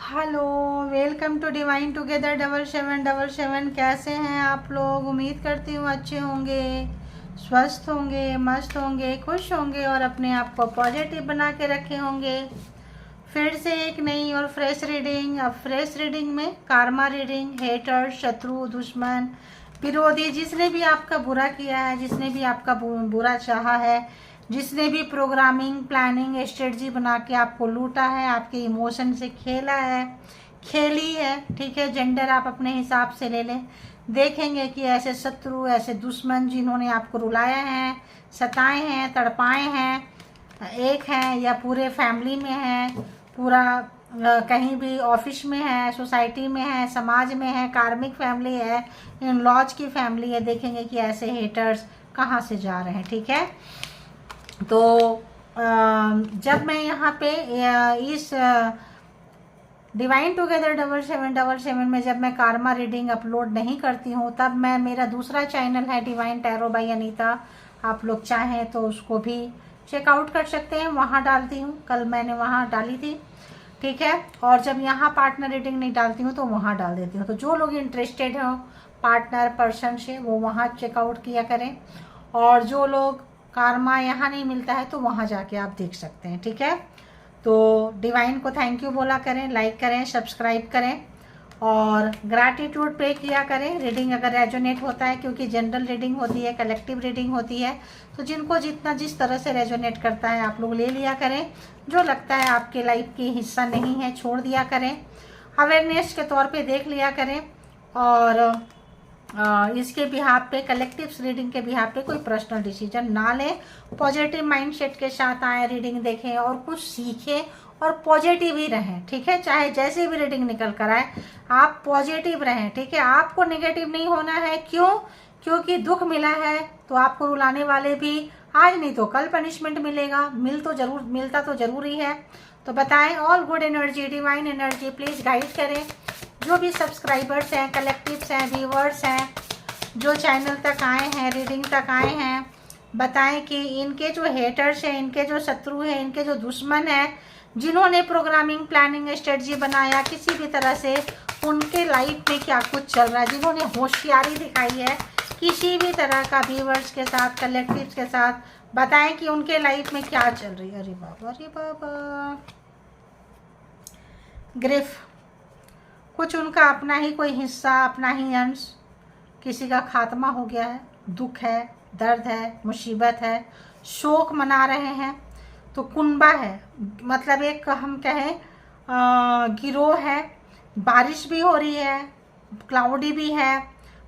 Hello, welcome to divine together 7777। कैसे हैं आप लोग? उम्मीद करती हूँ अच्छे होंगे, स्वस्थ होंगे, मस्त होंगे, खुश होंगे और अपने आप को पॉजिटिव बना के रखे होंगे। फिर से एक नई और फ्रेश रीडिंग। अब फ्रेश रीडिंग में कार्मा रीडिंग, हेटर, शत्रु, दुश्मन, विरोधी, जिसने भी आपका बुरा किया है, जिसने भी आपका बुरा चाहा है, जिसने भी प्रोग्रामिंग, प्लानिंग, स्ट्रेटजी बना के आपको लूटा है, आपके इमोशन से खेला है, खेली है, ठीक है। जेंडर आप अपने हिसाब से ले लें। देखेंगे कि ऐसे शत्रु, ऐसे दुश्मन जिन्होंने आपको रुलाया है, सताए हैं, तड़पाए हैं, एक है या पूरे फैमिली में है, पूरा कहीं भी ऑफिस में है, सोसाइटी में है, समाज में है, कार्मिक फैमिली है, इन लॉज की फैमिली है। देखेंगे कि ऐसे हेटर्स कहाँ से जा रहे हैं, ठीक है। तो जब मैं यहाँ पे इस डिवाइन टुगेदर 7777 में जब मैं कार्मा रीडिंग अपलोड नहीं करती हूँ, तब मैं मेरा दूसरा चैनल है डिवाइन टैरो बाय अनीता, आप लोग चाहें तो उसको भी चेकआउट कर सकते हैं। वहाँ डालती हूँ, कल मैंने वहाँ डाली थी, ठीक है। और जब यहाँ पार्टनर रीडिंग नहीं डालती हूँ तो वहाँ डाल देती हूँ। तो जो लोग इंटरेस्टेड हो पार्टनर पर्सन से, वो वहाँ चेकआउट किया करें। और जो लोग कार्मा यहाँ नहीं मिलता है तो वहाँ जाके आप देख सकते हैं, ठीक है। तो डिवाइन को थैंक यू बोला करें, लाइक करें, सब्सक्राइब करें और ग्रैटिट्यूड पे किया करें। रीडिंग अगर रेजोनेट होता है, क्योंकि जनरल रीडिंग होती है, कलेक्टिव रीडिंग होती है, तो जिनको जितना जिस तरह से रेजोनेट करता है आप लोग ले लिया करें। जो लगता है आपके लाइफ की हिस्सा नहीं है, छोड़ दिया करें। अवेयरनेस के तौर पे देख लिया करें। और इसके बिहाफ पे, कलेक्टिव रीडिंग के बिहाफ पे कोई पर्सनल डिसीजन ना लें। पॉजिटिव माइंडसेट के साथ आए, रीडिंग देखें और कुछ सीखें और पॉजिटिव ही रहें, ठीक है। चाहे जैसे भी रीडिंग निकल कर आए, आप पॉजिटिव रहें, ठीक है। आपको नेगेटिव नहीं होना है। क्यों? क्योंकि दुख मिला है तो आपको रुलाने वाले भी आज नहीं तो कल पनिशमेंट मिलेगा। मिलता तो जरूरी है। तो बताएं, all good energy, divine energy please guide करें। जो भी सब्सक्राइबर्स हैं, कलेक्टिव्स हैं, व्यूवर्स हैं, जो चैनल तक आए हैं, रीडिंग तक आए हैं, बताएं कि इनके जो हेटर्स हैं, इनके जो शत्रु हैं, इनके जो दुश्मन हैं, जिन्होंने प्रोग्रामिंग, प्लानिंग, स्ट्रेटजी बनाया किसी भी तरह से, उनके लाइफ में क्या कुछ चल रहा है। जिन्होंने होशियारी दिखाई है किसी भी तरह का, व्यूवर्स के साथ, कलेक्टिव्स के साथ, बताएं कि उनके लाइफ में क्या चल रही है। अरे बाबा, अरे बाबा, ग्रिफ, कुछ उनका अपना ही कोई हिस्सा, अपना ही अंश, किसी का खात्मा हो गया है, दुख है, दर्द है, मुसीबत है, शोक मना रहे हैं। तो कुनबा है, मतलब एक हम कहें गिरोह है। बारिश भी हो रही है, क्लाउडी भी है,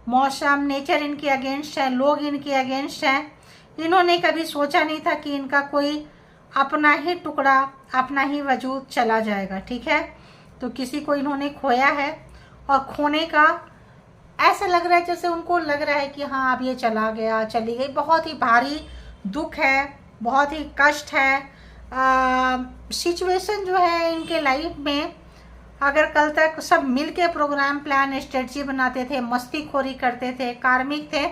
मौसम, नेचर इनके अगेंस्ट है, लोग इनके अगेंस्ट हैं। इन्होंने कभी सोचा नहीं था कि इनका कोई अपना ही टुकड़ा, अपना ही वजूद चला जाएगा, ठीक है। तो किसी को इन्होंने खोया है और खोने का ऐसा लग रहा है जैसे उनको लग रहा है कि हाँ अब ये चला गया, चली गई। बहुत ही भारी दुख है, बहुत ही कष्ट है। सिचुएशन जो है इनके लाइफ में, अगर कल तक सब मिल के प्रोग्राम, प्लान, स्ट्रेटजी बनाते थे, मस्तीखोरी करते थे, कार्मिक थे,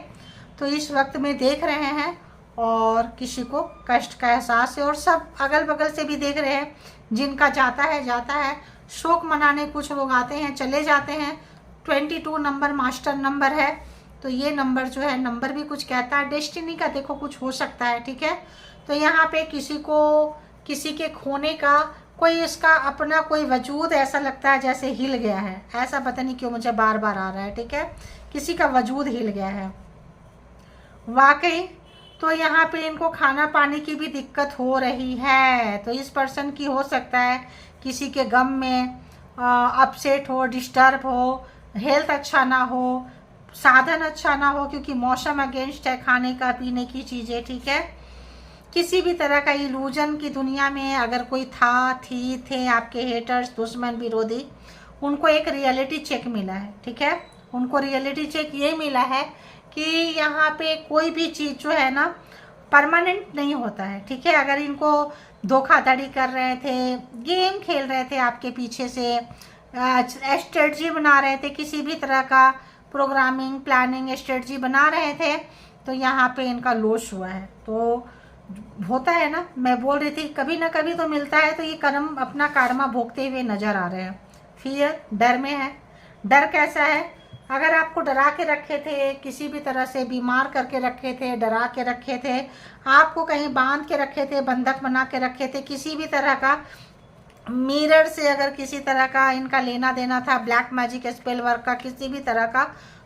तो इस वक्त में देख रहे हैं और किसी को कष्ट का एहसास है। और सब अगल बगल से भी देख रहे हैं, जिनका जाता है जाता है। शोक मनाने कुछ लोग आते हैं, चले जाते हैं। 22 नंबर मास्टर नंबर है, तो ये नंबर जो है, नंबर भी कुछ कहता है, डेस्टिनी का देखो कुछ हो सकता है, ठीक है। तो यहाँ पे किसी को किसी के खोने का, कोई इसका अपना कोई वजूद ऐसा लगता है जैसे हिल गया है। ऐसा पता नहीं क्यों मुझे बार बार आ रहा है, ठीक है। किसी का वजूद हिल गया है वाकई। तो यहाँ पे इनको खाना पानी की भी दिक्कत हो रही है। तो इस पर्सन की हो सकता है किसी के गम में अपसेट हो, डिस्टर्ब हो, हेल्थ अच्छा ना हो, साधन अच्छा ना हो, क्योंकि मौसम अगेंस्ट है, खाने का, पीने की चीज़ें, ठीक है। किसी भी तरह का इल्यूजन की दुनिया में अगर कोई था, थे आपके हेटर्स, दुश्मन, विरोधी, उनको एक रियलिटी चेक मिला है, ठीक है। उनको रियलिटी चेक ये मिला है कि यहाँ पे कोई भी चीज़ जो है ना परमानेंट नहीं होता है, ठीक है। अगर इनको धोखाधड़ी कर रहे थे, गेम खेल रहे थे आपके पीछे से, स्ट्रेटजी बना रहे थे, किसी भी तरह का प्रोग्रामिंग, प्लानिंग, स्ट्रेटजी बना रहे थे, तो यहाँ पे इनका लॉस हुआ है। तो होता है ना, मैं बोल रही थी कभी ना कभी तो मिलता है। तो ये कर्म, अपना कार्मा भोगते हुए नजर आ रहे हैं, फियर, डर में है। डर कैसा है? अगर आपको डरा के रखे थे, किसी भी तरह से बीमार करके रखे थे, डरा के रखे थे, आपको कहीं बांध के रखे थे, बंधक बना के रखे थे, किसी भी तरह का मिरर से अगर किसी तरह का इनका लेना देना था, ब्लैक मैजिक स्पेल वर्क का किसी भी तरह का,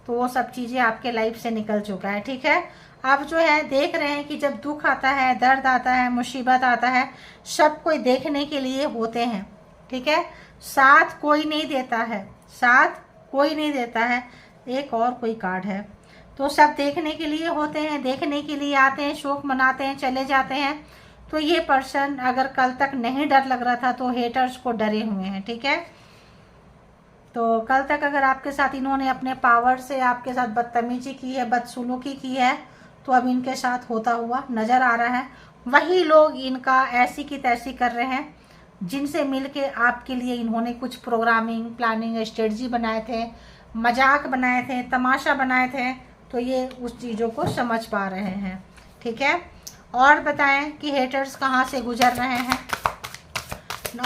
तो वो सब चीज़ें आपके लाइफ से निकल चुका है। ठीक है, अब जो है देख रहे हैं कि जब दुख आता है, दर्द आता है, मुसीबत आता है, सब कोई देखने के लिए होते हैं। ठीक है, साथ कोई नहीं देता है, साथ कोई नहीं देता है। एक और कोई कार्ड है, तो सब देखने के लिए होते हैं, देखने के लिए आते हैं, शोक मनाते हैं, चले जाते हैं। तो ये पर्सन अगर कल तक नहीं डर लग रहा था तो हेटर्स को डरे हुए हैं। ठीक है, तो कल तक अगर आपके साथ इन्होंने अपने पावर से आपके साथ बदतमीजी की है, बदसलूकी की है, तो अब इनके साथ होता हुआ नज़र आ रहा है। वही लोग इनका ऐसी की तैसी कर रहे हैं जिनसे मिलके आपके लिए इन्होंने कुछ प्रोग्रामिंग, प्लानिंग, स्ट्रेटजी बनाए थे, मजाक बनाए थे, तमाशा बनाए थे, तो ये उस चीज़ों को समझ पा रहे हैं। ठीक है, और बताएं कि हेटर्स कहाँ से गुजर रहे हैं,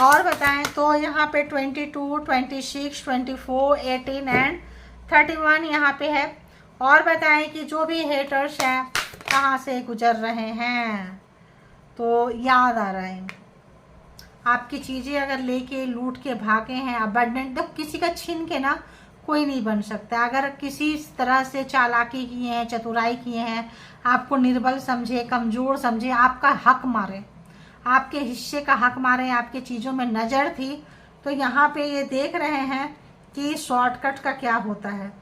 और बताएं। तो यहाँ पे 22, 26, 24, 18 एंड 31 यहाँ पे है। और बताएं कि जो भी हेटर्स हैं कहाँ से गुजर रहे हैं। तो याद आ रहा है आपकी चीज़ें अगर लेके लूट के भागे हैं, अबंडेंट, तो किसी का छीन के ना कोई नहीं बन सकता। अगर किसी तरह से चालाकी किए हैं, चतुराई किए हैं, आपको निर्बल समझे, कमज़ोर समझे, आपका हक मारे, आपके हिस्से का हक मारे, आपके चीज़ों में नज़र थी, तो यहाँ पे ये देख रहे हैं कि शॉर्टकट का क्या होता है।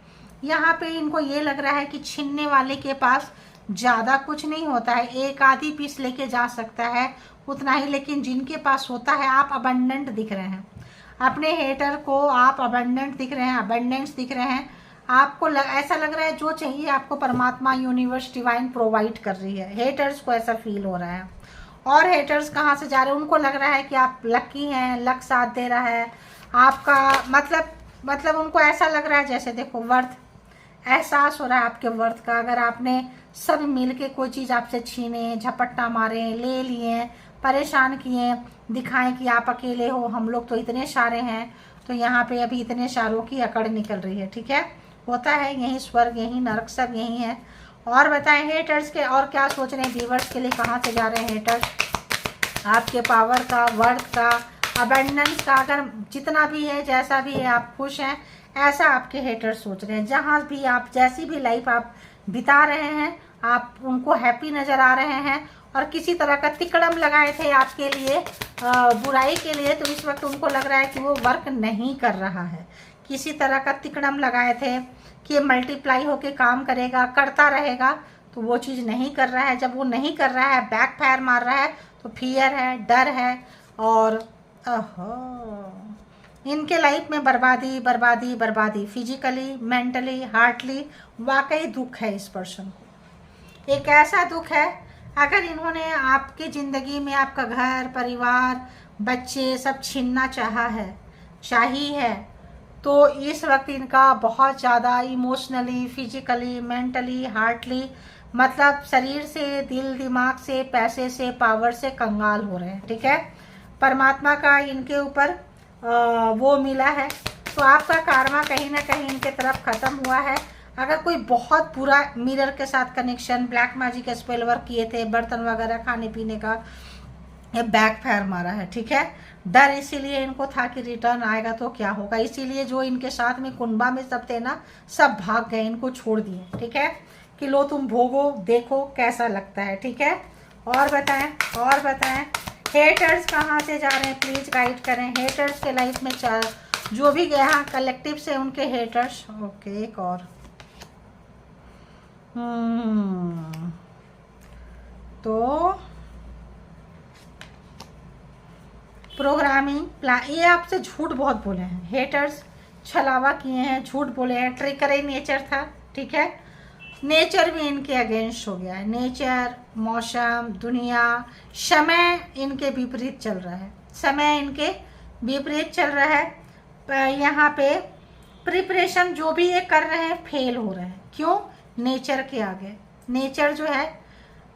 यहाँ पे इनको ये लग रहा है कि छीनने वाले के पास ज़्यादा कुछ नहीं होता है, एक आधी पीस लेके जा सकता है उतना ही, लेकिन जिनके पास होता है, आप अबंडेंट दिख रहे हैं अपने हेटर को, आप अबंडेंट दिख रहे हैं, अबंडेंस दिख रहे हैं। आपको ऐसा लग रहा है जो चाहिए आपको परमात्मा, यूनिवर्स, डिवाइन प्रोवाइड कर रही है। हेटर्स को ऐसा फील हो रहा है। और हेटर्स कहाँ से जा रहे हैं? उनको लग रहा है कि आप लकी हैं, लक साथ दे रहा है आपका, मतलब उनको ऐसा लग रहा है जैसे देखो वर्थ, एहसास हो रहा है आपके वर्थ का। अगर आपने सब मिल के कोई चीज़ आपसे छीने, झपट्टा मारे, ले लिए, परेशान किए, दिखाएं कि आप अकेले हो, हम लोग तो इतने सारे हैं, तो यहाँ पे अभी इतने सारों की अकड़ निकल रही है। ठीक है, होता है, यही स्वर्ग, यही नरक, सब यही है। और बताएं हेटर्स के और क्या सोच रहे हैं, व्यूअर्स के लिए कहाँ से जा रहे हैं हेटर्स, आपके पावर का, वर्थ का, अबंडेंस का, अगर जितना भी है, जैसा भी है, आप खुश हैं, ऐसा आपके हेटर्स सोच रहे हैं। जहाँ भी आप, जैसी भी लाइफ आप बिता रहे हैं, आप उनको हैप्पी नज़र आ रहे हैं। और किसी तरह का तिकड़म लगाए थे आपके लिए, बुराई के लिए, तो इस वक्त उनको लग रहा है कि वो वर्क नहीं कर रहा है। किसी तरह का तिकड़म लगाए थे कि ये मल्टीप्लाई होके काम करेगा, करता रहेगा, तो वो चीज़ नहीं कर रहा है। जब वो नहीं कर रहा है, बैक फायर मार रहा है, तो फियर है, डर है, और इनके लाइफ में बर्बादी बर्बादी बर्बादी, फिजिकली, मेंटली, हार्टली, वाकई दुख है इस पर्सन को। एक ऐसा दुख है, अगर इन्होंने आपकी ज़िंदगी में आपका घर, परिवार, बच्चे सब छीनना चाहिए है, तो इस वक्त इनका बहुत ज़्यादा इमोशनली, फिजिकली, मेंटली, हार्टली, मतलब शरीर से, दिल दिमाग से, पैसे से, पावर से कंगाल हो रहे हैं। ठीक है, परमात्मा का इनके ऊपर वो मिला है, तो आपका कार्मा कहीं ना कहीं इनके तरफ ख़त्म हुआ है। अगर कोई बहुत बुरा मिरर के साथ connection, black magic spell work किए थे, बर्तन वगैरह, खाने पीने का, ये बैक फायर मारा है। ठीक है, डर इसीलिए इनको था कि रिटर्न आएगा तो क्या होगा, इसीलिए जो इनके साथ में कुंबा में सब थे ना, सब भाग गए, इनको छोड़ दिए। ठीक है, कि लो तुम भोगो, देखो कैसा लगता है। ठीक है, और बताएं हेटर्स कहाँ से जा रहे हैं, प्लीज़ गाइड करें। हेटर्स के लाइफ में जो भी गया, हाँ, कलेक्टिव से उनके हेटर्स। ओके, एक और तो प्रोग्रामिंग ये आपसे झूठ बहुत बोले हैं हेटर्स, छलावा किए हैं, झूठ बोले हैं, ट्रिकरी नेचर था। ठीक है, नेचर भी इनके अगेंस्ट हो गया है। नेचर, मौसम, दुनिया, समय इनके विपरीत चल रहा है, समय इनके विपरीत चल रहा है। यहाँ पे प्रिपरेशन जो भी ये कर रहे हैं फेल हो रहे हैं। क्यों? नेचर के आगे। नेचर जो है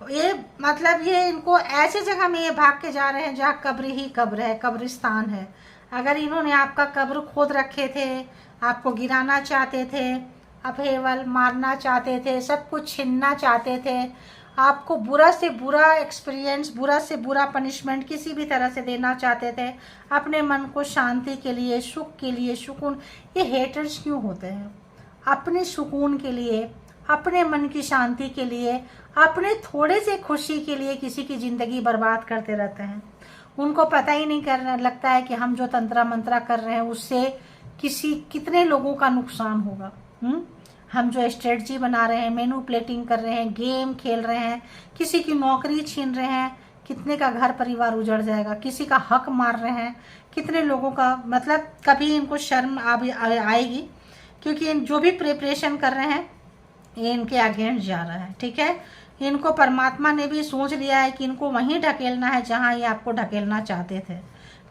ये, मतलब ये इनको ऐसी जगह में ये भाग के जा रहे हैं जहाँ कब्र ही कब्र है, कब्रिस्तान है। अगर इन्होंने आपका कब्र खोद रखे थे, आपको गिराना चाहते थे, अपहेवल मारना चाहते थे, सब कुछ छीनना चाहते थे, आपको बुरा से बुरा एक्सपीरियंस, बुरा से बुरा पनिशमेंट किसी भी तरह से देना चाहते थे, अपने मन को शांति के लिए, सुख के लिए, सुकून। ये हेटर्स क्यों होते हैं? अपने सुकून के लिए, अपने मन की शांति के लिए, अपने थोड़े से खुशी के लिए किसी की ज़िंदगी बर्बाद करते रहते हैं। उनको पता ही नहीं करने लगता है कि हम जो तंत्रा मंत्रा कर रहे हैं उससे कितने लोगों का नुकसान होगा। हम जो स्ट्रेटजी बना रहे हैं, मैनिपुलेटिंग कर रहे हैं, गेम खेल रहे हैं, किसी की नौकरी छीन रहे हैं, कितने का घर परिवार उजड़ जाएगा, किसी का हक मार रहे हैं, कितने लोगों का, मतलब कभी इनको शर्म आएगी, क्योंकि इन जो भी प्रिपरेशन कर रहे हैं ये इनके अगेंस्ट जा रहा है। ठीक है, इनको परमात्मा ने भी सोच लिया है कि इनको वहीं ढकेलना है जहां ये आपको ढकेलना चाहते थे।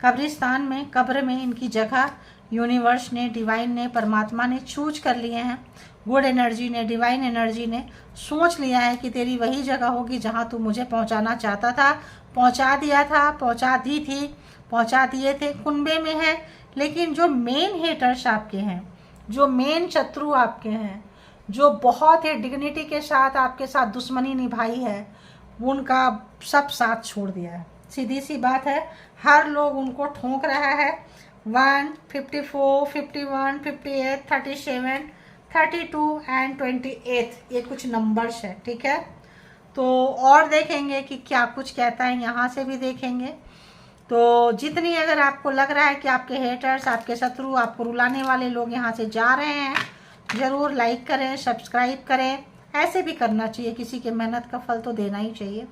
कब्रिस्तान में, कब्र में इनकी जगह यूनिवर्स ने, डिवाइन ने, परमात्मा ने चूज कर लिए हैं। गुड एनर्जी ने, डिवाइन एनर्जी ने सोच लिया है कि तेरी वही जगह होगी जहां तू मुझे पहुंचाना चाहता था। पहुंचा दिया था, पहुंचा दी थी, पहुंचा दिए थे, कुनबे में है। लेकिन जो मेन हेटर्स आपके हैं, जो मेन शत्रु आपके हैं, जो बहुत ही डिग्निटी के साथ आपके साथ दुश्मनी निभाई है, उनका सब साथ छोड़ दिया है। सीधी सी बात है, हर लोग उनको ठोक रहा है। 1, 54, 51, 58, 37, 32 एंड 28 ये कुछ नंबर्स है। ठीक है, तो और देखेंगे कि क्या कुछ कहता है, यहाँ से भी देखेंगे। तो जितनी अगर आपको लग रहा है कि आपके हेटर्स, आपके शत्रु, आपको रुलाने वाले लोग यहाँ से जा रहे हैं, ज़रूर लाइक करें, सब्सक्राइब करें। ऐसे भी करना चाहिए, किसी के मेहनत का फल तो देना ही चाहिए।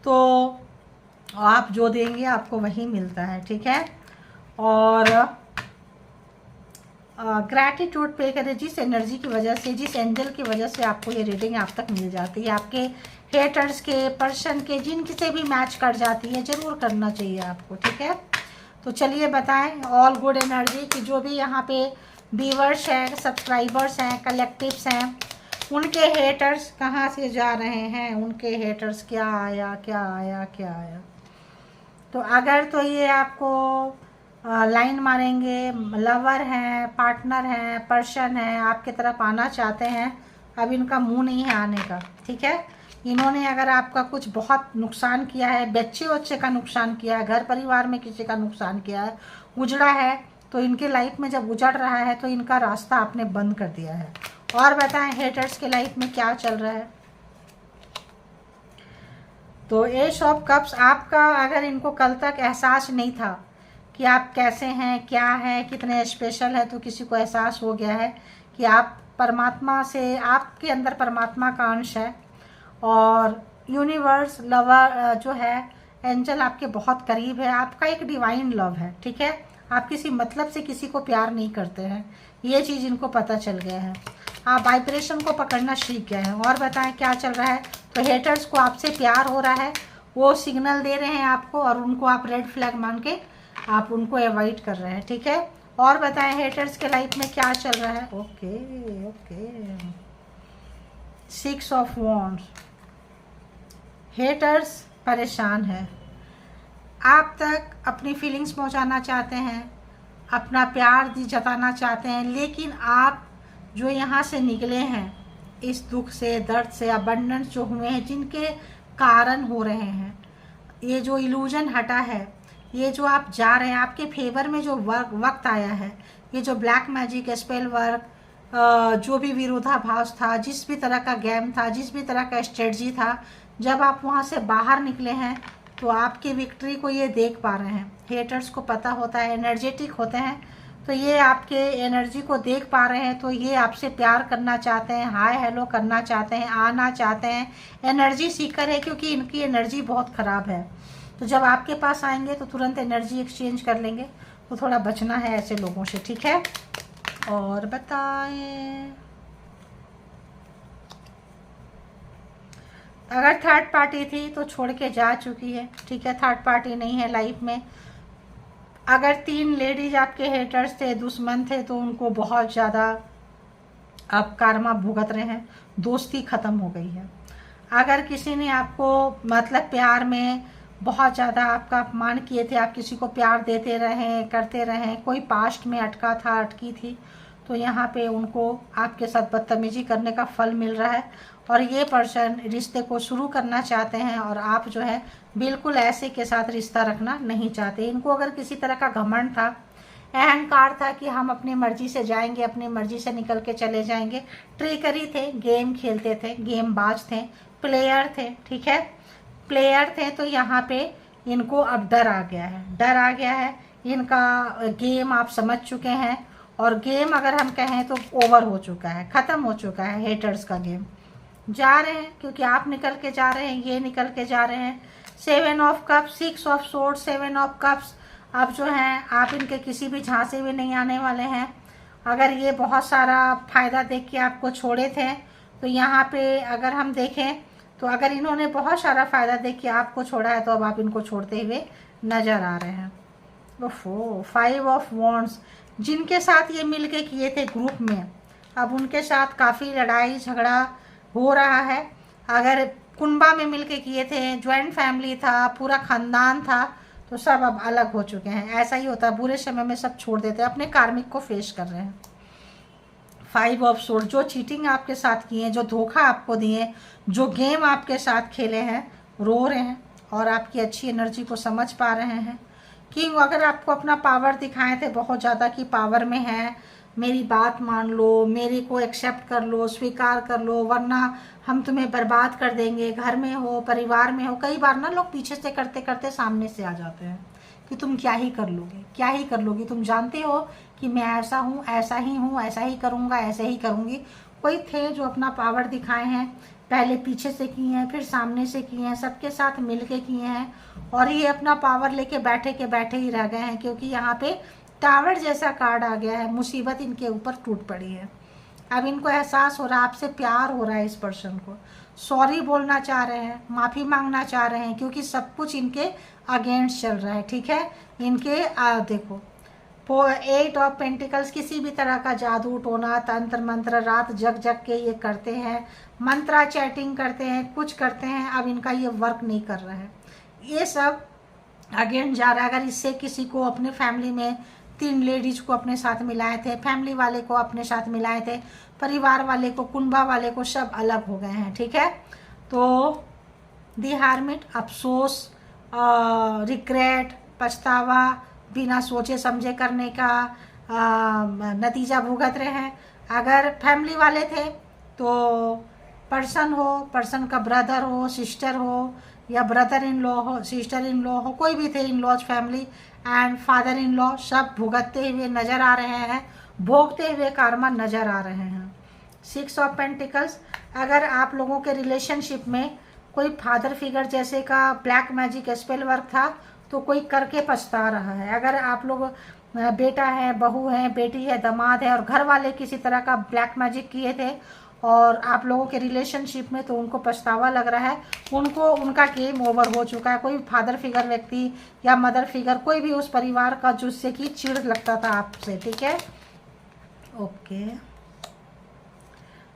तो आप जो देंगे आपको वही मिलता है। ठीक है, और ग्रैटिट्यूड पे करें जिस एनर्जी की वजह से, जिस एंजल की वजह से आपको ये रीडिंग आप तक मिल जाती है, आपके हेटर्स के, पर्सन के, जिनकी से भी मैच कर जाती है, ज़रूर करना चाहिए आपको। ठीक है, तो चलिए बताएं ऑल गुड एनर्जी कि जो भी यहाँ पे व्यूअर्स हैं, सब्सक्राइबर्स हैं, कलेक्टिव्स हैं, उनके हेटर्स कहाँ से जा रहे हैं, उनके हेटर्स क्या आया, क्या आया, क्या आया। तो अगर तो ये आपको लाइन मारेंगे, लवर हैं, पार्टनर हैं, पर्सन हैं, आपके तरफ आना चाहते हैं, अब इनका मुंह नहीं है आने का। ठीक है, इन्होंने अगर आपका कुछ बहुत नुकसान किया है, बच्चे का नुकसान किया है, घर परिवार में किसी का नुकसान किया है, उजड़ा है, तो इनके लाइफ में जब उजड़ रहा है तो इनका रास्ता आपने बंद कर दिया है। और बताएं हेटर्स के लाइफ में क्या चल रहा है। तो एस ऑफ कप्स, आपका अगर इनको कल तक एहसास नहीं था कि आप कैसे हैं, क्या हैं, कितने स्पेशल है, तो किसी को एहसास हो गया है कि आप परमात्मा से, आपके अंदर परमात्मा का अंश है, और यूनिवर्स, लवर जो है, एंजल आपके बहुत करीब है, आपका एक डिवाइन लव है। ठीक है, आप किसी मतलब से किसी को प्यार नहीं करते हैं, ये चीज़ इनको पता चल गया है। आप वाइब्रेशन को पकड़ना सीख गए हैं। और बताएं क्या चल रहा है। तो हेटर्स को आपसे प्यार हो रहा है, वो सिग्नल दे रहे हैं आपको, और उनको आप रेड फ्लैग मान के आप उनको अवॉइड कर रहे हैं। ठीक है, और बताएं हेटर्स के लाइफ में क्या चल रहा है। Okay okay, 6 of wands, haters परेशान है, आप तक अपनी फीलिंग्स पहुंचाना चाहते हैं, अपना प्यार जताना चाहते हैं, लेकिन आप जो यहाँ से निकले हैं इस दुख से, दर्द से, अबंडेंस जो हुए हैं, जिनके कारण हो रहे हैं, ये जो इल्यूजन हटा है, ये जो आप जा रहे हैं, आपके फेवर में जो वक्त आया है, ये जो ब्लैक मैजिक, स्पेल वर्क, जो भी विरोधाभास था, जिस भी तरह का गेम था, जिस भी तरह का स्ट्रेटजी था, जब आप वहाँ से बाहर निकले हैं तो आपकी विक्ट्री को ये देख पा रहे हैं। हेटर्स को पता होता है, एनर्जेटिक होते हैं, तो ये आपके एनर्जी को देख पा रहे हैं, तो ये आपसे प्यार करना चाहते हैं, हाय हेलो करना चाहते हैं, आना चाहते हैं, एनर्जी सीकर है, क्योंकि इनकी एनर्जी बहुत ख़राब है। तो जब आपके पास आएंगे तो तुरंत एनर्जी एक्सचेंज कर लेंगे, तो थोड़ा बचना है ऐसे लोगों से। ठीक है, और बताएं अगर थर्ड पार्टी थी तो छोड़ के जा चुकी है। ठीक है, थर्ड पार्टी नहीं है लाइफ में। अगर 3 लेडीज आपके हेटर्स थे, दुश्मन थे, तो उनको बहुत ज़्यादा आप कर्मा भुगत रहे हैं, दोस्ती ख़त्म हो गई है। अगर किसी ने आपको मतलब प्यार में बहुत ज़्यादा आपका अपमान किए थे, आप किसी को प्यार देते रहें, करते रहें, कोई पास्ट में अटका था, अटकी थी, तो यहाँ पे उनको आपके साथ बदतमीजी करने का फल मिल रहा है। और ये पर्सन रिश्ते को शुरू करना चाहते हैं और आप जो है बिल्कुल ऐसे के साथ रिश्ता रखना नहीं चाहते। इनको अगर किसी तरह का घमंड था, अहंकार था कि हम अपनी मर्जी से जाएंगे, अपनी मर्जी से निकल के चले जाएंगे, ट्रिकरी थे, गेम खेलते थे, गेम बाज थे, प्लेयर थे, ठीक है, प्लेयर थे, तो यहाँ पे इनको अब डर आ गया है, डर आ गया है, इनका गेम आप समझ चुके हैं। और गेम अगर हम कहें तो ओवर हो चुका है, ख़त्म हो चुका है, हेटर्स का गेम। जा रहे हैं क्योंकि आप निकल के जा रहे हैं, ये निकल के जा रहे हैं। 7 of cups, 6 of sword, 7 of cups, अब जो हैं आप इनके किसी भी झांसे में नहीं आने वाले हैं। अगर ये बहुत सारा फ़ायदा देख के आपको छोड़े थे, तो यहाँ पे अगर हम देखें तो अगर इन्होंने बहुत सारा फ़ायदा देख के आपको छोड़ा है, तो अब आप इनको छोड़ते हुए नज़र आ रहे हैं। ओफो, 5 ऑफ वॉन्ड्स, जिनके साथ ये मिलके किए थे ग्रुप में, अब उनके साथ काफ़ी लड़ाई झगड़ा हो रहा है। अगर कुनबा में मिलके किए थे, ज्वाइंट फैमिली था, पूरा ख़ानदान था, तो सब अब अलग हो चुके हैं। ऐसा ही होता है, बुरे समय में सब छोड़ देते हैं, अपने कार्मिक को फेस कर रहे हैं। 5 ऑफ सोर्ड, जो चीटिंग आपके साथ किए, जो धोखा आपको दिए, जो गेम आपके साथ खेले हैं, रो रहे हैं और आपकी अच्छी एनर्जी को समझ पा रहे हैं। किंग, अगर आपको अपना पावर दिखाए थे बहुत ज़्यादा कि पावर में है, मेरी बात मान लो, मेरे को एक्सेप्ट कर लो, स्वीकार कर लो, वरना हम तुम्हें बर्बाद कर देंगे, घर में हो, परिवार में हो। कई बार ना लोग पीछे से करते करते सामने से आ जाते हैं कि तुम क्या ही कर लोगे, क्या ही कर लोगी, तुम जानते हो कि मैं ऐसा हूँ, ऐसा ही हूँ, ऐसा ही करूँगा, ऐसे ही करूँगी। कोई थे जो अपना पावर दिखाए हैं, पहले पीछे से किए हैं, फिर सामने से किए हैं, सबके साथ मिल के किए हैं, और ये अपना पावर लेके बैठे के बैठे ही रह गए हैं, क्योंकि यहाँ पे टावर जैसा कार्ड आ गया है, मुसीबत इनके ऊपर टूट पड़ी है। अब इनको एहसास हो रहा है, आपसे प्यार हो रहा है, इस पर्सन को सॉरी बोलना चाह रहे हैं, माफ़ी मांगना चाह रहे हैं, क्योंकि सब कुछ इनके अगेंस्ट चल रहा है, ठीक है। इनके देखो 8 ऑफ पेंटिकल्स, किसी भी तरह का जादू टोना तंत्र मंत्र रात जग जग के ये करते हैं, मंत्रा चैटिंग करते हैं, कुछ करते हैं। अब इनका ये वर्क नहीं कर रहा है, ये सब अगेंस्ट जा रहा है। अगर इससे किसी को अपने फैमिली में 3 लेडीज को अपने साथ मिलाए थे, फैमिली वाले को अपने साथ मिलाए थे, परिवार वाले को, कुनबा वाले को, सब अलग हो गए हैं, ठीक है। तो दी हार्मिट, अफसोस, रिग्रेट, पछतावा, बिना सोचे समझे करने का नतीजा भुगत रहे हैं। अगर फैमिली वाले थे तो पर्सन हो, पर्सन का ब्रदर हो, सिस्टर हो, या ब्रदर इन लॉ हो, सिस्टर इन लॉ हो, कोई भी थे, in laws family and father in law, सब भुगतते हुए नज़र आ रहे हैं, भोगते हुए कार्मा नज़र आ रहे हैं। 6 ऑफ पेंटिकल्स, अगर आप लोगों के रिलेशनशिप में कोई फादर फिगर जैसे का ब्लैक मैजिक स्पेल वर्क था, तो कोई करके पछता रहा है। अगर आप लोग बेटा है, बहू है, बेटी है, दामाद है, और घर वाले किसी तरह का ब्लैक मैजिक किए थे और आप लोगों के रिलेशनशिप में, तो उनको पछतावा लग रहा है, उनको उनका गेम ओवर हो चुका है। कोई फादर फिगर व्यक्ति या मदर फिगर, कोई भी उस परिवार का जिससे कि चिढ़ लगता था आपसे, ठीक है। ओके,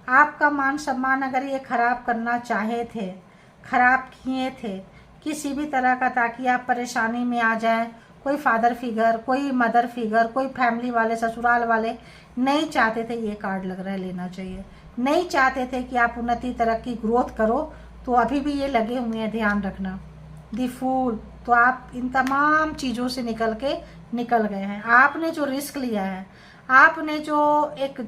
आपका मान सम्मान अगर ये खराब करना चाहे थे, खराब किए थे किसी भी तरह का, ताकि आप परेशानी में आ जाएं, कोई फादर फिगर, कोई मदर फिगर, कोई फैमिली वाले, ससुराल वाले नहीं चाहते थे, ये कार्ड लग रहा है लेना चाहिए, नहीं चाहते थे कि आप उन्नति तरक्की ग्रोथ करो, तो अभी भी ये लगे हुए हैं, ध्यान रखना। दी फूल, तो आप इन तमाम चीज़ों से निकल गए हैं। आपने जो रिस्क लिया है, आपने जो एक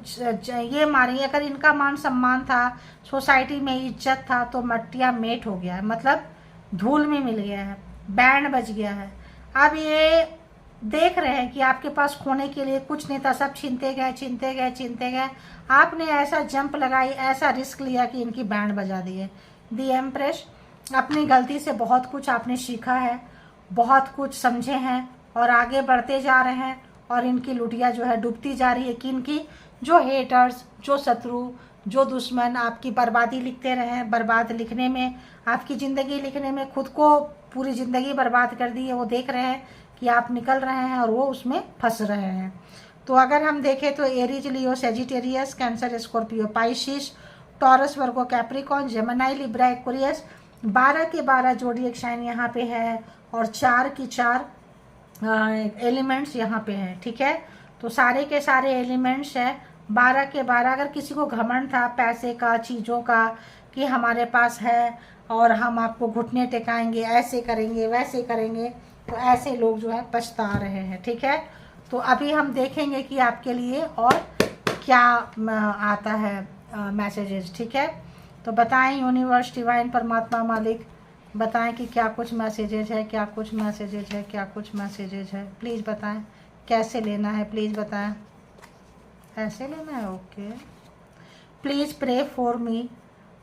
ये मारी, अगर इनका मान सम्मान था, सोसाइटी में इज्जत था, तो मट्टिया मेट हो गया है, मतलब धूल में मिल गया है, बैंड बज गया है। अब ये देख रहे हैं कि आपके पास खोने के लिए कुछ नहीं था, सब छीनते गए। आपने ऐसा जंप लगाई, ऐसा रिस्क लिया कि इनकी बैंड बजा दी है। दी एम्प्रेस, अपनी गलती से बहुत कुछ आपने सीखा है, बहुत कुछ समझे हैं और आगे बढ़ते जा रहे हैं, और इनकी लुटिया जो है डूबती जा रही है। किनकी? जो हेटर्स, जो शत्रु, जो दुश्मन आपकी बर्बादी लिखते रहे, बर्बाद लिखने में, आपकी ज़िंदगी लिखने में खुद को पूरी ज़िंदगी बर्बाद कर दी है, वो देख रहे हैं कि आप निकल रहे हैं और वो उसमें फंस रहे हैं। तो अगर हम देखें तो Aries, Leo, Sagittarius, Cancer, Scorpio, Pisces, Taurus, Virgo, Capricorn, Gemini, Libra, Aquarius, 12 के 12 जोडिएक साइन यहाँ पे है और 4 की 4 एलिमेंट्स यहाँ पे हैं, ठीक है। तो सारे के सारे एलिमेंट्स है 12 के 12। अगर किसी को घमंड था पैसे का, चीज़ों का, कि हमारे पास है और हम आपको घुटने टेकाएंगे, ऐसे करेंगे, वैसे करेंगे, तो ऐसे लोग जो है पछता रहे हैं, ठीक है। तो अभी हम देखेंगे कि आपके लिए और क्या आता है मैसेजेस, ठीक है। तो बताएं यूनिवर्स, डिवाइन, परमात्मा, मालिक, बताएं कि क्या कुछ मैसेजेज है, क्या कुछ मैसेजेज है, क्या कुछ मैसेजेज है। प्लीज़ बताएं कैसे लेना है, प्लीज़ बताएं। ऐसे लेना है, okay. Please pray for me.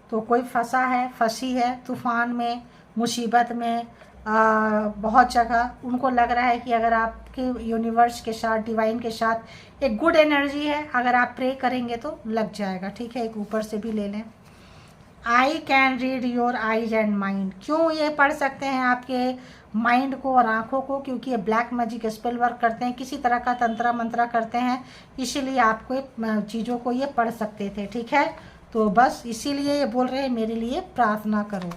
तो कोई फंसा है, फंसी है तूफ़ान में, मुसीबत में, बहुत जगह उनको लग रहा है कि अगर आपके यूनिवर्स के साथ, डिवाइन के साथ एक गुड एनर्जी है, अगर आप प्रे करेंगे तो लग जाएगा, ठीक है। एक ऊपर से भी ले लें। I can read your eyes and mind. क्यों ये पढ़ सकते हैं आपके माइंड को और आँखों को? क्योंकि ये ब्लैक मैजिक स्पेल वर्क करते हैं, किसी तरह का तंत्र मंत्र करते हैं, इसीलिए आपको चीज़ों को ये पढ़ सकते थे, ठीक है। तो बस इसीलिए ये बोल रहे हैं मेरे लिए प्रार्थना करो।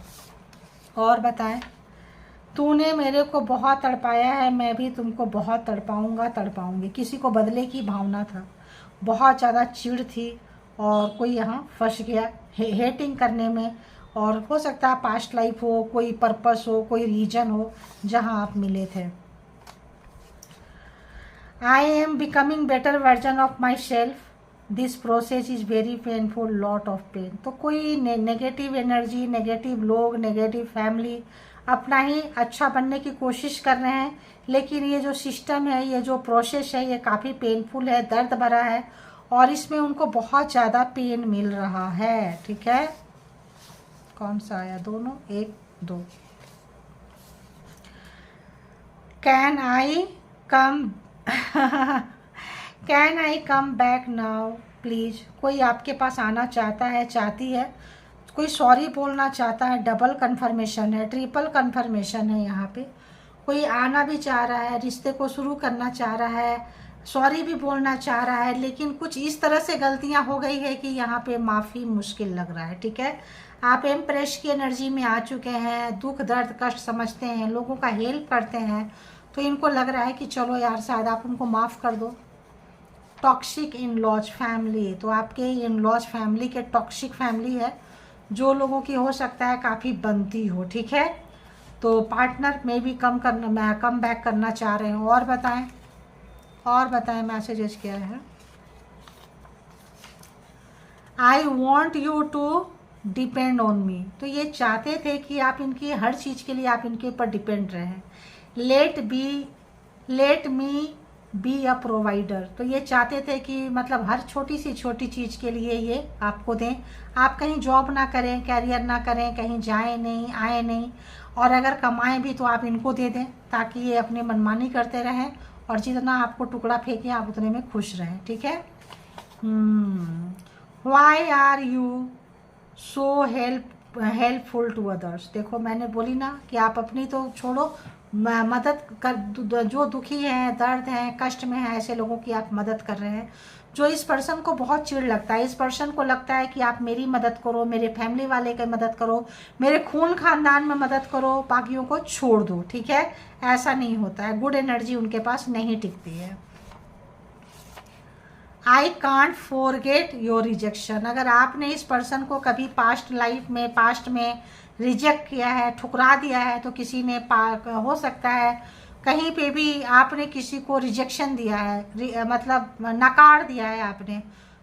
और बताएं, तूने मेरे को बहुत तड़पाया है, मैं भी तुमको बहुत तड़पाऊंगा, तड़पाऊंगी। किसी को बदले की भावना था, बहुत ज़्यादा चिढ़ थी और कोई यहाँ फंस गया हेटिंग करने में, और हो सकता है पास्ट लाइफ हो, कोई पर्पस हो, कोई रीजन हो जहाँ आप मिले थे। I am becoming better version of myself, this process is very painful, lot of pain. तो कोई नेगेटिव एनर्जी, नेगेटिव लोग, नेगेटिव फैमिली अपना ही अच्छा बनने की कोशिश कर रहे हैं, लेकिन ये जो सिस्टम है, ये जो प्रोसेस है, ये काफ़ी पेनफुल है, दर्द भरा है और इसमें उनको बहुत ज़्यादा पेन मिल रहा है, ठीक है। कौन सा आया? दोनों, 1 2। Can I come can I come back now please. कोई आपके पास आना चाहता है, चाहती है, कोई सॉरी बोलना चाहता है, डबल कन्फर्मेशन है, ट्रिपल कन्फर्मेशन है यहाँ पे। कोई आना भी चाह रहा है, रिश्ते को शुरू करना चाह रहा है, सॉरी भी बोलना चाह रहा है, लेकिन कुछ इस तरह से गलतियाँ हो गई है कि यहाँ पे माफ़ी मुश्किल लग रहा है, ठीक है। आप एम्प्रेस की एनर्जी में आ चुके हैं, दुख दर्द कष्ट समझते हैं, लोगों का हेल्प करते हैं, तो इनको लग रहा है कि चलो यार शायद आप उनको माफ़ कर दो। टॉक्सिक इन लॉज फैमिली, तो आपके इन लॉज फैमिली के टॉक्सिक फैमिली है, जो लोगों की हो सकता है काफ़ी बनती हो, ठीक है। तो पार्टनर में भी कम बैक करना चाह रहे हो। और बताएं मैसेजेस क्या है। I want you to depend on me. तो ये चाहते थे कि आप इनकी हर चीज़ के लिए आप इनके ऊपर डिपेंड रहें। Let me be a provider. तो ये चाहते थे कि मतलब हर छोटी सी छोटी चीज़ के लिए ये आपको दें। आप कहीं जॉब ना करें, कैरियर ना करें, कहीं जाएं नहीं, आए नहीं, और अगर कमाएं भी तो आप इनको दे दें, ताकि ये अपनी मनमानी करते रहें और जितना आपको टुकड़ा फेंकें आप उतने में खुश रहें, ठीक है। Why are you so helpful to others. देखो मैंने बोली ना कि आप अपनी तो छोड़ो, मदद कर, जो दुखी हैं, दर्द हैं, कष्ट में हैं, ऐसे लोगों की आप मदद कर रहे हैं। जो इस पर्सन को बहुत चिढ़ लगता है, इस पर्सन को लगता है कि आप मेरी मदद करो, मेरे फैमिली वाले की मदद करो, मेरे खून खानदान में मदद करो, बाकियों को छोड़ दो, ठीक है। ऐसा नहीं होता है, गुड एनर्जी उनके पास नहीं टिकती है। I can't forget your rejection. अगर आपने इस पर्सन को कभी पास्ट में रिजेक्ट किया है, ठुकरा दिया है, तो किसी ने हो सकता है कहीं पे भी आपने किसी को रिजेक्शन दिया है, मतलब नकार दिया है आपने,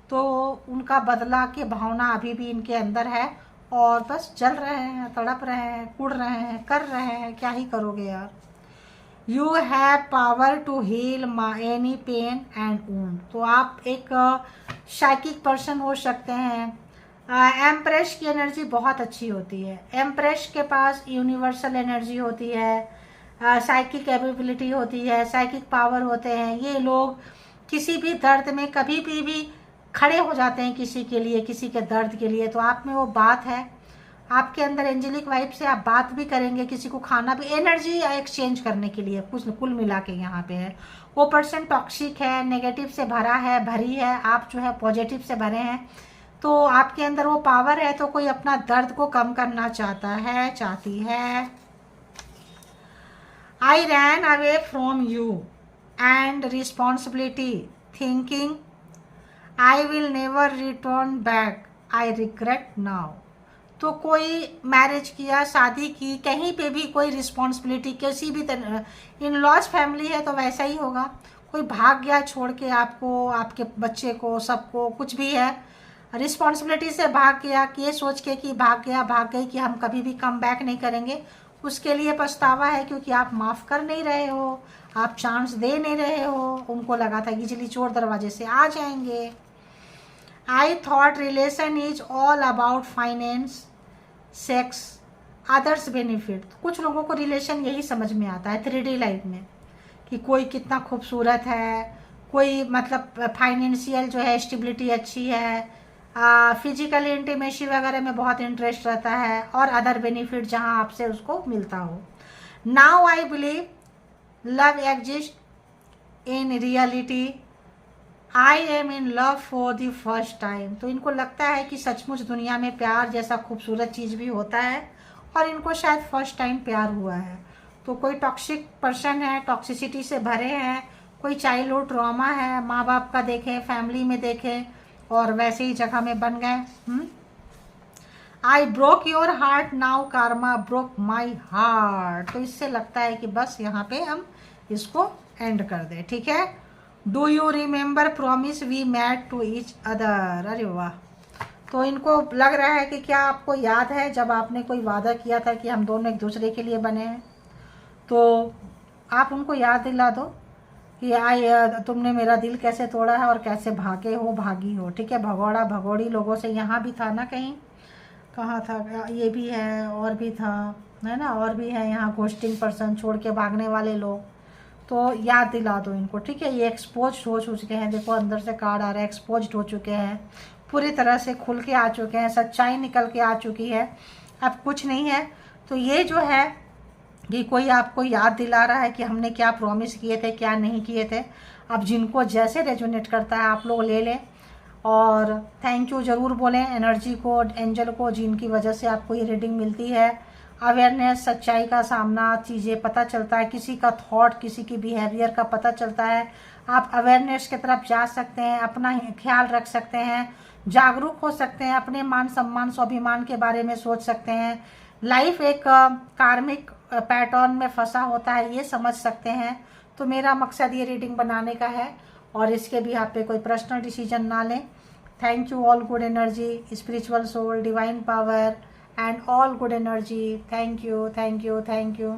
तो उनका बदला की भावना अभी भी इनके अंदर है और बस जल रहे हैं, तड़प रहे हैं, कुड़ रहे हैं, कर रहे हैं, क्या ही करोगे यार। You have power to heal any pain and wound. तो आप एक साइकिक पर्सन हो सकते हैं। एम्प्रेस की एनर्जी बहुत अच्छी होती है। एम्प्रेस के पास यूनिवर्सल एनर्जी होती है, साइकिक एबिलिटी होती है, साइकिक पावर होते हैं। ये लोग किसी भी दर्द में कभी भी खड़े हो जाते हैं किसी के लिए, किसी के दर्द के लिए। तो आप में वो बात है, आपके अंदर एंजेलिक वाइब से आप बात भी करेंगे, किसी को खाना भी, एनर्जी एक्सचेंज करने के लिए कुछ कुल मिला के यहाँ पे है। वो पर्सन टॉक्सिक है, नेगेटिव से भरा है, भरी है, आप जो है पॉजिटिव से भरे हैं। तो आपके अंदर वो पावर है, तो कोई अपना दर्द को कम करना चाहता है, चाहती है। I ran away from you and responsibility thinking I will never return back, I regret now. तो कोई मैरिज किया, शादी की, कहीं पे भी कोई रिस्पॉन्सिबिलिटी किसी भी तरह, इन लॉज फैमिली है तो वैसा ही होगा। कोई भाग गया छोड़ के आपको, आपके बच्चे को, सबको, कुछ भी है, रिस्पॉन्सिबिलिटी से भाग गया, कि ये सोच के कि भाग गया, भाग गई कि हम कभी भी कम बैक नहीं करेंगे, उसके लिए पछतावा है, क्योंकि आप माफ़ कर नहीं रहे हो, आप चांस दे नहीं रहे हो। उनको लगा था इजीली चोर दरवाजे से आ जाएंगे। I thought relation is all about finance, sex, others benefit. कुछ लोगों को रिलेशन यही समझ में आता है 3D लाइफ में, कि कोई कितना खूबसूरत है, कोई मतलब फाइनेंशियल जो है स्टेबिलिटी अच्छी है, फिजिकल इंटीमेसी वगैरह में बहुत इंटरेस्ट रहता है, और अदर बेनिफिट जहां आपसे उसको मिलता हो। Now I believe love exist in reality, I am in love for the first time. तो इनको लगता है कि सचमुच दुनिया में प्यार जैसा खूबसूरत चीज़ भी होता है, और इनको शायद फर्स्ट टाइम प्यार हुआ है। तो कोई टॉक्सिक पर्सन है, टॉक्सिसिटी से भरे हैं, कोई चाइल्डहुड ट्रॉमा है, माँ बाप का देखें, फैमिली में देखें, और वैसे ही जगह में बन गए। I broke your heart, now Karma broke my heart. तो इससे लगता है कि बस यहाँ पे हम इसको एंड कर दें, ठीक है। Do you remember promise we made to each other. अरे वाह, तो इनको लग रहा है कि क्या आपको याद है जब आपने कोई वादा किया था कि हम दोनों एक दूसरे के लिए बने हैं, तो आप उनको याद दिला दो कि तुमने मेरा दिल कैसे तोड़ा है और कैसे भागे हो, भागी हो, ठीक है। भगोड़ा भगोड़ी लोगों से, यहाँ भी था ना, कहीं कहाँ था, ये भी है और भी था, है ना, और भी है यहाँ घोस्टिंग पर्सन, छोड़ के भागने वाले लोग। तो याद दिला दो इनको, ठीक है। ये एक्सपोज हो चुके हैं, देखो अंदर से कार्ड आ रहा है, एक्सपोज हो चुके हैं, पूरी तरह से खुल के आ चुके हैं, सच्चाई निकल के आ चुकी है, अब कुछ नहीं है। तो ये जो है कि कोई आपको याद दिला रहा है कि हमने क्या प्रॉमिस किए थे, क्या नहीं किए थे। अब जिनको जैसे रेजोनेट करता है आप लोग ले लें, और थैंक यू ज़रूर बोलें एनर्जी को, एंजल को, जिनकी वजह से आपको ये रीडिंग मिलती है। अवेयरनेस, सच्चाई का सामना, चीज़ें पता चलता है, किसी का थॉट, किसी की बिहेवियर का पता चलता है। आप अवेयरनेस की तरफ जा सकते हैं, अपना ख्याल रख सकते हैं, जागरूक हो सकते हैं, अपने मान सम्मान स्वाभिमान के बारे में सोच सकते हैं। लाइफ एक कार्मिक पैटर्न में फंसा होता है, ये समझ सकते हैं। तो मेरा मकसद ये रीडिंग बनाने का है, और इसके भी आप पे कोई पर्सनल डिसीजन ना लें। Thank you all good energy, spiritual soul, divine power and all good energy. Thank you, thank you, thank you.